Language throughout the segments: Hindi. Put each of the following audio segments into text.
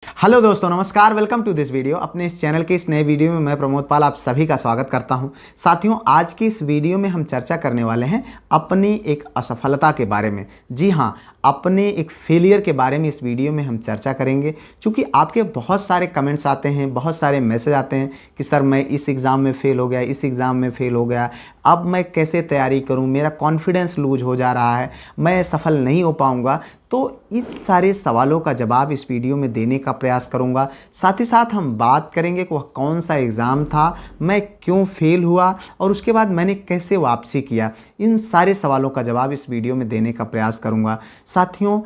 हेलो दोस्तों, नमस्कार। Welcome to this video. अपने इस चैनल के इस नए वीडियो में मैं प्रमोद पाल आप सभी का स्वागत करता हूं। साथियों, आज की इस वीडियो में हम चर्चा करने वाले हैं अपनी एक असफलता के बारे में। जी हां, अपने एक फेलियर के बारे में इस वीडियो में हम चर्चा करेंगे। क्योंकि आपके बहुत सारे कमेंट्स आते हैं, बहुत सारे मैसेज आते हैं कि सर मैं इस एग्ज़ाम में फ़ेल हो गया, इस एग्ज़ाम में फ़ेल हो गया, अब मैं कैसे तैयारी करूं, मेरा कॉन्फिडेंस लूज हो जा रहा है, मैं सफल नहीं हो पाऊंगा। तो इस सारे सवालों का जवाब इस वीडियो में देने का प्रयास करूंगा। साथ ही साथ हम बात करेंगे कि वह कौन सा एग्ज़ाम था, मैं क्यों फेल हुआ और उसके बाद मैंने कैसे वापसी किया। इन सारे सवालों का जवाब इस वीडियो में देने का प्रयास करूंगा। साथियों,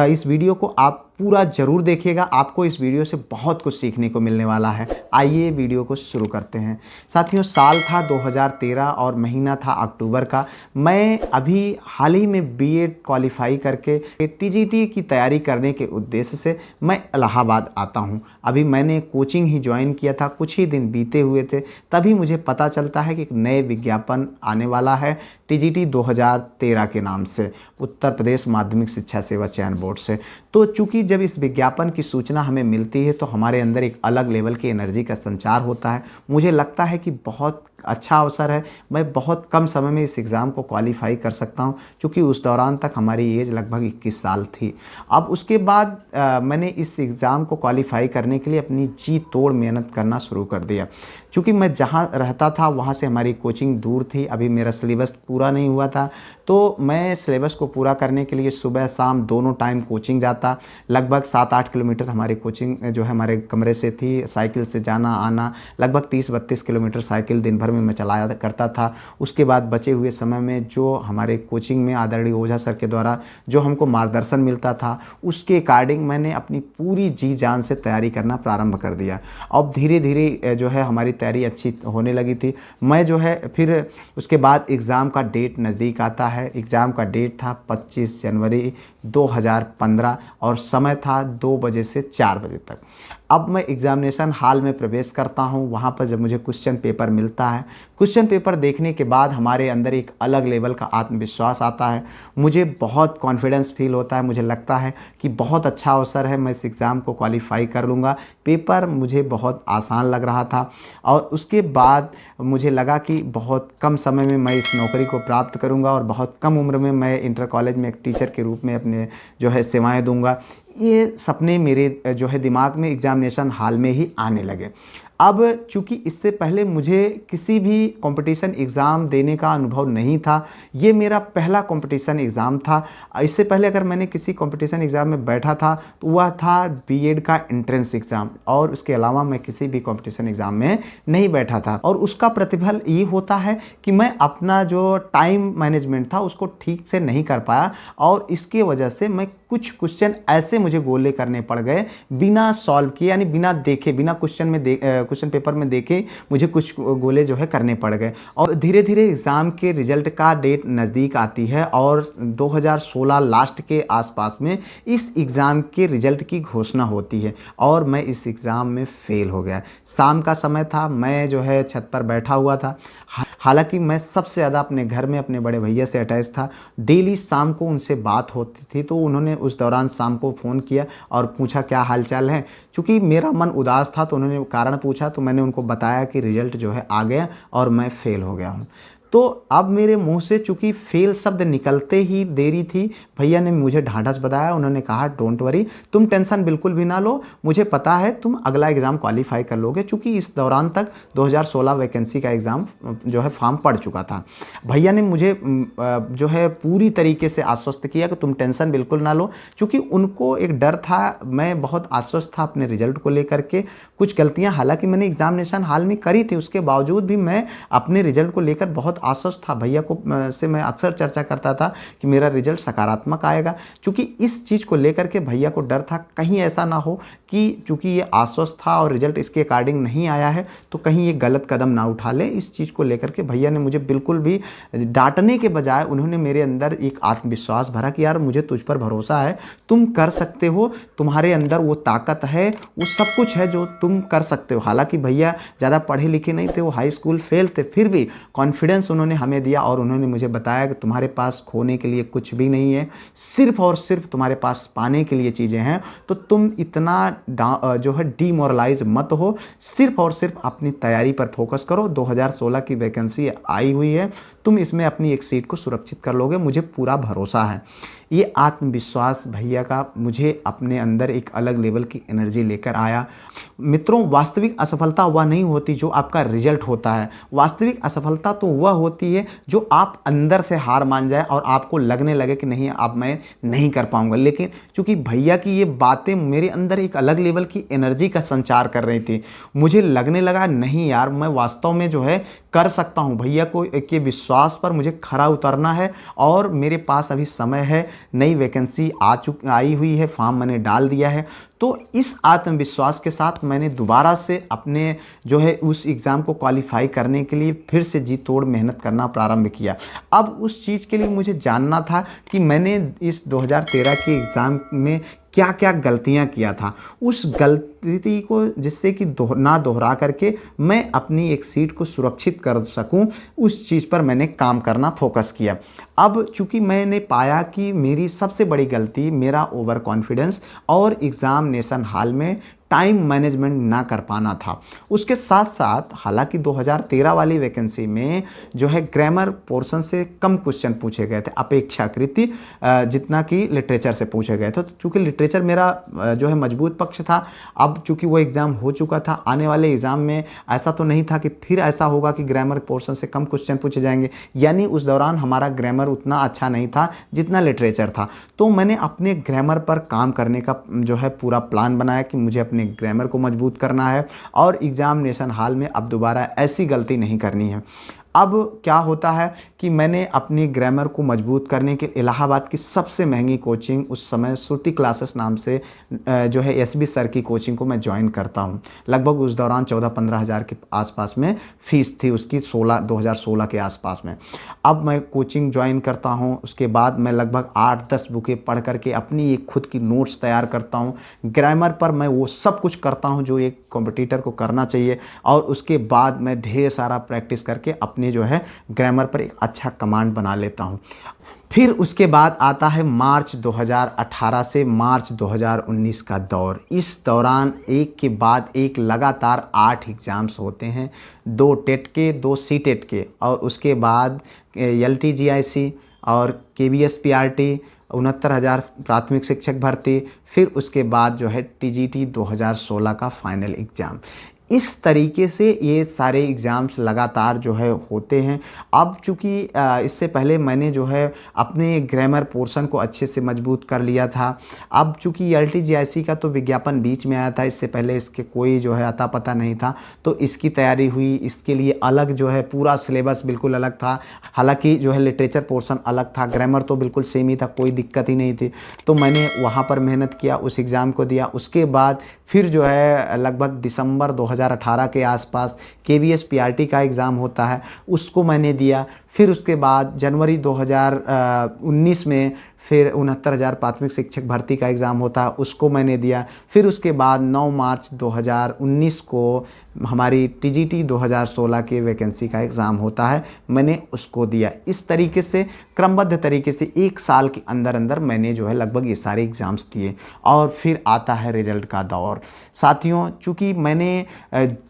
इस वीडियो को आप पूरा ज़रूर देखिएगा, आपको इस वीडियो से बहुत कुछ सीखने को मिलने वाला है। आइए वीडियो को शुरू करते हैं। साथियों, साल था 2013 और महीना था अक्टूबर का। मैं अभी हाल ही में बीएड क्वालिफाई करके टीजीटी की तैयारी करने के उद्देश्य से मैं इलाहाबाद आता हूं। अभी मैंने कोचिंग ही ज्वाइन किया था, कुछ ही दिन बीते हुए थे, तभी मुझे पता चलता है कि एक नए विज्ञापन आने वाला है टीजीटी 2013 के नाम से, उत्तर प्रदेश माध्यमिक शिक्षा सेवा चयन बोर्ड से। तो चूंकि जब इस विज्ञापन की सूचना हमें मिलती है तो हमारे अंदर एक अलग लेवल की एनर्जी का संचार होता है। मुझे लगता है कि बहुत अच्छा अवसर है, मैं बहुत कम समय में इस एग्ज़ाम को क्वालिफाई कर सकता हूं, क्योंकि उस दौरान तक हमारी एज लगभग 21 साल थी। अब उसके बाद मैंने इस एग्ज़ाम को क्वालिफाई करने के लिए अपनी जी तोड़ मेहनत करना शुरू कर दिया। क्योंकि मैं जहां रहता था वहां से हमारी कोचिंग दूर थी, अभी मेरा सिलेबस पूरा नहीं हुआ था, तो मैं सिलेबस को पूरा करने के लिए सुबह शाम दोनों टाइम कोचिंग जाता। लगभग 7-8 किलोमीटर हमारी कोचिंग जो है हमारे कमरे से थी। साइकिल से जाना आना लगभग 30-32 किलोमीटर साइकिल दिन भर में मैं चलाया करता था। उसके बाद बचे हुए समय में जो हमारे कोचिंग में आदरणीय ओझा सर के द्वारा जो हमको मार्गदर्शन मिलता था, उसके अकॉर्डिंग मैंने अपनी पूरी जी जान से तैयारी करना प्रारंभ कर दिया। अब धीरे धीरे जो है हमारी तैयारी अच्छी होने लगी थी। मैं जो है फिर उसके बाद एग्ज़ाम का डेट नज़दीक आता है। एग्ज़ाम का डेट था 25 जनवरी 2015 और समय था 2 बजे से 4 बजे तक। अब मैं एग्ज़ामिनेशन हॉल में प्रवेश करता हूं। वहां पर जब मुझे क्वेश्चन पेपर मिलता है, क्वेश्चन पेपर देखने के बाद हमारे अंदर एक अलग लेवल का आत्मविश्वास आता है। मुझे बहुत कॉन्फिडेंस फील होता है। मुझे लगता है कि बहुत अच्छा अवसर है, मैं इस एग्ज़ाम को क्वालिफाई कर लूँगा। पेपर मुझे बहुत आसान लग रहा था और उसके बाद मुझे लगा कि बहुत कम समय में मैं इस नौकरी को प्राप्त करूँगा और बहुत कम उम्र में मैं इंटर कॉलेज में एक टीचर के रूप में अपने जो है सेवाएँ दूँगा। ये सपने मेरे जो है दिमाग में एग्ज़ामिनेशन हॉल में ही आने लगे। अब चूँकि इससे पहले मुझे किसी भी कंपटीशन एग्ज़ाम देने का अनुभव नहीं था, ये मेरा पहला कंपटीशन एग्ज़ाम था। इससे पहले अगर मैंने किसी कंपटीशन एग्ज़ाम में बैठा था तो वह था बीएड का एंट्रेंस एग्ज़ाम, और उसके अलावा मैं किसी भी कंपटीशन एग्ज़ाम में नहीं बैठा था। और उसका प्रतिफल ये होता है कि मैं अपना जो टाइम मैनेजमेंट था उसको ठीक से नहीं कर पाया, और इसके वजह से मैं कुछ क्वेश्चन ऐसे मुझे गोले करने पड़ गए बिना सॉल्व किए, यानी बिना देखे, बिना क्वेश्चन पेपर में देखे मुझे कुछ गोले जो है करने पड़ गए। और धीरे धीरे एग्ज़ाम के रिजल्ट का डेट नज़दीक आती है और 2016 लास्ट के आसपास में इस एग्ज़ाम के रिजल्ट की घोषणा होती है और मैं इस एग्ज़ाम में फ़ेल हो गया। शाम का समय था, मैं जो है छत पर बैठा हुआ था। हालांकि मैं सबसे ज़्यादा अपने घर में अपने बड़े भैया से अटैच था। डेली शाम को उनसे बात होती थी, तो उन्होंने उस दौरान शाम को फ़ोन किया और पूछा क्या हालचाल है। चूँकि मेरा मन उदास था तो उन्होंने कारण पूछा, तो मैंने उनको बताया कि रिज़ल्ट जो है आ गया और मैं फ़ेल हो गया हूँ। तो अब मेरे मुंह से चूँकि फेल शब्द निकलते ही देरी थी, भैया ने मुझे ढाढ़स बंधाया। उन्होंने कहा डोंट वरी, तुम टेंशन बिल्कुल भी ना लो, मुझे पता है तुम अगला एग्ज़ाम क्वालिफाई कर लोगे। चूँकि इस दौरान तक 2016 वैकेंसी का एग्ज़ाम जो है फॉर्म पड़ चुका था। भैया ने मुझे जो है पूरी तरीके से आश्वस्त किया कि तुम टेंशन बिल्कुल ना लो। चूँकि उनको एक डर था, मैं बहुत आश्वस्त था अपने रिजल्ट को लेकर के। कुछ गलतियाँ हालांकि मैंने एग्ज़ामिनेशन हॉल में करी थी, उसके बावजूद भी मैं अपने रिजल्ट को लेकर बहुत आश्वस्त था। भैया को से मैं अक्सर चर्चा करता था कि मेरा रिजल्ट सकारात्मक आएगा। चूँकि इस चीज़ को लेकर के भैया को डर था कहीं ऐसा ना हो कि चूँकि ये आश्वस्त था और रिजल्ट इसके अकॉर्डिंग नहीं आया है तो कहीं ये गलत कदम ना उठा ले। इस चीज़ को लेकर के भैया ने मुझे बिल्कुल भी डांटने के बजाय उन्होंने मेरे अंदर एक आत्मविश्वास भरा कि यार मुझे तुझ पर भरोसा है, तुम कर सकते हो, तुम्हारे अंदर वो ताकत है, वो सब कुछ है जो तुम कर सकते हो। हालांकि भैया ज़्यादा पढ़े लिखे नहीं थे, वो हाई स्कूल फेल थे, फिर भी कॉन्फिडेंस कॉन्फिडेंस उन्होंने हमें दिया और उन्होंने मुझे बताया कि तुम्हारे पास खोने के लिए कुछ भी नहीं है, सिर्फ और सिर्फ तुम्हारे पास पाने के लिए चीज़ें हैं। तो तुम इतना जो है डीमोरलाइज मत हो, सिर्फ और सिर्फ अपनी तैयारी पर फोकस करो। 2016 की वैकेंसी आई हुई है, तुम इसमें अपनी एक सीट को सुरक्षित कर लोगे, मुझे पूरा भरोसा है। ये आत्मविश्वास भैया का मुझे अपने अंदर एक अलग लेवल की एनर्जी लेकर आया। मित्रों, वास्तविक असफलता वह नहीं होती जो आपका रिजल्ट होता है। वास्तविक असफलता तो वह होती है जो आप अंदर से हार मान जाए और आपको लगने लगे कि नहीं, अब मैं नहीं कर पाऊंगा। लेकिन चूंकि भैया की ये बातें मेरे अंदर एक अलग लेवल की एनर्जी का संचार कर रही थी, मुझे लगने लगा नहीं यार, मैं वास्तव में जो है कर सकता हूँ। भैया को के विश्वास पर मुझे खरा उतरना है और मेरे पास अभी समय है, नई वैकेंसी आई हुई है, फॉर्म मैंने डाल दिया है। तो इस आत्मविश्वास के साथ मैंने दोबारा से अपने जो है उस एग्ज़ाम को क्वालिफाई करने के लिए फिर से जी तोड़ मेहनत करना प्रारंभ किया। अब उस चीज़ के लिए मुझे जानना था कि मैंने इस 2013 के एग्ज़ाम में क्या क्या गलतियां किया था, उस गलती को जिससे कि ना दोहरा करके मैं अपनी एक सीट को सुरक्षित कर सकूं, उस चीज़ पर मैंने काम करना फोकस किया। अब चूंकि मैंने पाया कि मेरी सबसे बड़ी गलती मेरा ओवर कॉन्फिडेंस और एग्ज़ामिनेशन हॉल में टाइम मैनेजमेंट ना कर पाना था। उसके साथ साथ हालांकि 2013 वाली वैकेंसी में जो है ग्रामर पोर्शन से कम क्वेश्चन पूछे गए थे अपेक्षाकृत जितना कि लिटरेचर से पूछे गए थे। तो चूँकि लिटरेचर मेरा जो है मजबूत पक्ष था, अब चूँकि वो एग्ज़ाम हो चुका था, आने वाले एग्ज़ाम में ऐसा तो नहीं था कि फिर ऐसा होगा कि ग्रामर पोर्शन से कम क्वेश्चन पूछे जाएंगे। यानी उस दौरान हमारा ग्रामर उतना अच्छा नहीं था जितना लिटरेचर था। तो मैंने अपने ग्रामर पर काम करने का जो है पूरा प्लान बनाया कि मुझे अपने ग्रामर को मजबूत करना है और एग्जामिनेशन हॉल में अब दोबारा ऐसी गलती नहीं करनी है। अब क्या होता है कि मैंने अपनी ग्रामर को मजबूत करने के इलाहाबाद की सबसे महंगी कोचिंग उस समय श्रुति क्लासेस नाम से जो है एसबी सर की कोचिंग को मैं ज्वाइन करता हूं। लगभग उस दौरान 14-15 हज़ार के आसपास में फ़ीस थी उसकी, 2016 के आसपास में। अब मैं कोचिंग ज्वाइन करता हूं, उसके बाद मैं लगभग 8-10 बुकें पढ़ करके अपनी एक खुद की नोट्स तैयार करता हूं। ग्रामर पर मैं वो सब कुछ करता हूं जो एक कॉम्पिटिटर को करना चाहिए और उसके बाद मैं ढेर सारा प्रैक्टिस करके अपने जो है ग्रामर पर एक अच्छा कमांड बना लेता हूं। फिर उसके बाद आता है मार्च 2018 से मार्च 2019 का दौर। इस दौरान एक के बाद एक लगातार 8 एग्ज़ाम्स होते हैं, 2 टेट के, 2 सीटेट के, और उसके बाद LTGIC और KBS PRT, 69,000 प्राथमिक शिक्षक भर्ती, फिर उसके बाद जो है TGT 2016 का फाइनल एग्ज़ाम। इस तरीके से ये सारे एग्ज़ाम्स लगातार जो है होते हैं। अब चूँकि इससे पहले मैंने जो है अपने ग्रामर पोर्शन को अच्छे से मजबूत कर लिया था। अब चूँकि LTGIC का तो विज्ञापन बीच में आया था, इससे पहले इसके कोई जो है अता पता नहीं था, तो इसकी तैयारी हुई। इसके लिए अलग जो है पूरा सिलेबस बिल्कुल अलग था। हालांकि जो है लिटरेचर पोर्शन अलग था, ग्रामर तो बिल्कुल सेम ही था, कोई दिक्कत ही नहीं थी। तो मैंने वहाँ पर मेहनत किया, उस एग्ज़ाम को दिया। उसके बाद फिर जो है लगभग दिसंबर 2018 के आसपास KBS PRT का एग्ज़ाम होता है, उसको मैंने दिया। फिर उसके बाद जनवरी 2019 में फिर 69,000 प्राथमिक शिक्षक भर्ती का एग्ज़ाम होता है, उसको मैंने दिया। फिर उसके बाद 9 मार्च 2019 को हमारी TGT 2016 के वैकेंसी का एग्ज़ाम होता है, मैंने उसको दिया। इस तरीके से क्रमबद्ध तरीके से 1 साल के अंदर अंदर मैंने जो है लगभग ये सारे एग्ज़ाम्स दिए। और फिर आता है रिज़ल्ट का दौर। साथियों, चूँकि मैंने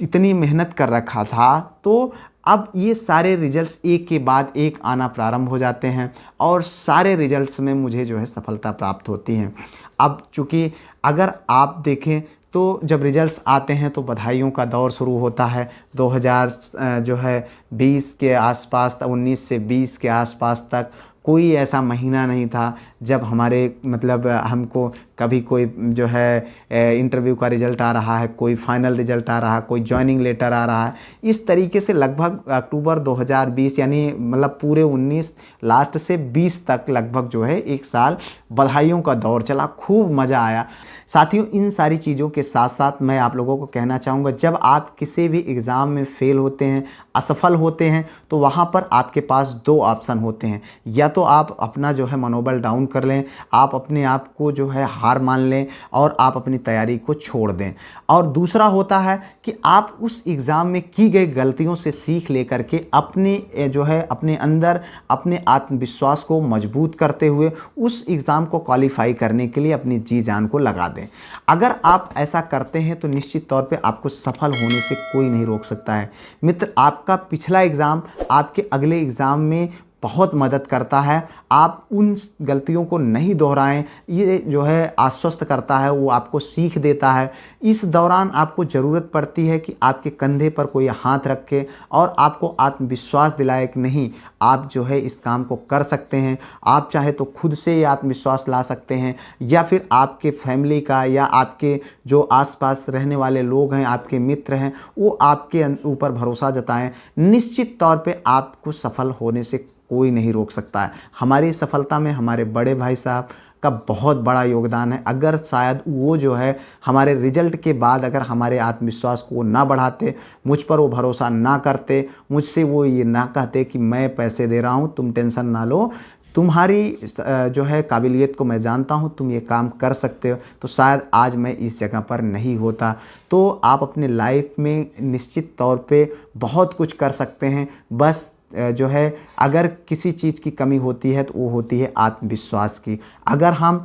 इतनी मेहनत कर रखा था, तो अब ये सारे रिजल्ट्स एक के बाद एक आना प्रारंभ हो जाते हैं और सारे रिजल्ट्स में मुझे जो है सफलता प्राप्त होती है। अब चूँकि अगर आप देखें तो जब रिजल्ट्स आते हैं तो बधाइयों का दौर शुरू होता है। 2020 के आसपास, 19 से 20 के आसपास तक कोई ऐसा महीना नहीं था जब हमारे मतलब हमको कभी कोई जो है इंटरव्यू का रिज़ल्ट आ रहा है, कोई फाइनल रिज़ल्ट आ रहा है, कोई जॉइनिंग लेटर आ रहा है। इस तरीके से लगभग अक्टूबर 2020 यानी मतलब पूरे 19 लास्ट से 20 तक लगभग जो है 1 साल बधाइयों का दौर चला, खूब मज़ा आया। साथियों, इन सारी चीज़ों के साथ साथ मैं आप लोगों को कहना चाहूँगा, जब आप किसी भी एग्ज़ाम में फेल होते हैं, असफल होते हैं, तो वहाँ पर आपके पास दो ऑप्शन होते हैं। या तो आप अपना जो है मनोबल डाउन कर लें, आप अपने आप को जो है हार मान लें और आप अपनी तैयारी को छोड़ दें। और दूसरा होता है कि आप उस एग्ज़ाम में की गई गलतियों से सीख लेकर के अपने जो है अपने अंदर अपने आत्मविश्वास को मजबूत करते हुए उस एग्ज़ाम को क्वालिफाई करने के लिए अपनी जी जान को लगा दें। अगर आप ऐसा करते हैं तो निश्चित तौर पे आपको सफल होने से कोई नहीं रोक सकता है। मित्र, आपका पिछला एग्ज़ाम आपके अगले एग्ज़ाम में बहुत मदद करता है। आप उन गलतियों को नहीं दोहराएं, ये जो है आश्वस्त करता है, वो आपको सीख देता है। इस दौरान आपको ज़रूरत पड़ती है कि आपके कंधे पर कोई हाथ रखे और आपको आत्मविश्वास दिलाए कि नहीं, आप जो है इस काम को कर सकते हैं। आप चाहे तो खुद से ये आत्मविश्वास ला सकते हैं या फिर आपके फैमिली का या आपके जो आसपास रहने वाले लोग हैं, आपके मित्र हैं, वो आपके ऊपर भरोसा जताएं। निश्चित तौर पे आपको सफल होने से कोई नहीं रोक सकता है। हमारी सफलता में हमारे बड़े भाई साहब का बहुत बड़ा योगदान है। अगर शायद वो जो है हमारे रिजल्ट के बाद अगर हमारे आत्मविश्वास को ना बढ़ाते, मुझ पर वो भरोसा ना करते, मुझसे वो ये ना कहते कि मैं पैसे दे रहा हूँ, तुम टेंशन ना लो, तुम्हारी जो है काबिलियत को मैं जानता हूँ, तुम ये काम कर सकते हो, तो शायद आज मैं इस जगह पर नहीं होता। तो आप अपने लाइफ में निश्चित तौर पे बहुत कुछ कर सकते हैं। बस जो है अगर किसी चीज़ की कमी होती है तो वो होती है आत्मविश्वास की। अगर हम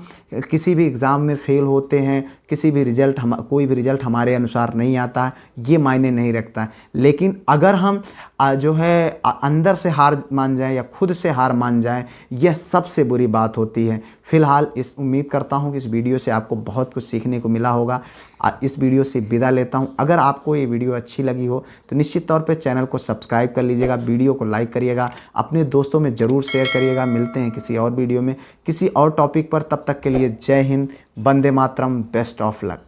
किसी भी एग्ज़ाम में फ़ेल होते हैं, कोई भी रिज़ल्ट हमारे अनुसार नहीं आता है, ये मायने नहीं रखता है। लेकिन अगर हम जो है अंदर से हार मान जाएं या खुद से हार मान जाएं, यह सबसे बुरी बात होती है। फ़िलहाल उम्मीद करता हूं कि इस वीडियो से आपको बहुत कुछ सीखने को मिला होगा। इस वीडियो से विदा लेता हूं। अगर आपको ये वीडियो अच्छी लगी हो तो निश्चित तौर पे चैनल को सब्सक्राइब कर लीजिएगा, वीडियो को लाइक करिएगा, अपने दोस्तों में ज़रूर शेयर करिएगा। मिलते हैं किसी और वीडियो में किसी और टॉपिक पर, तब तक के लिए जय Hind, Vande Mataram, best of luck.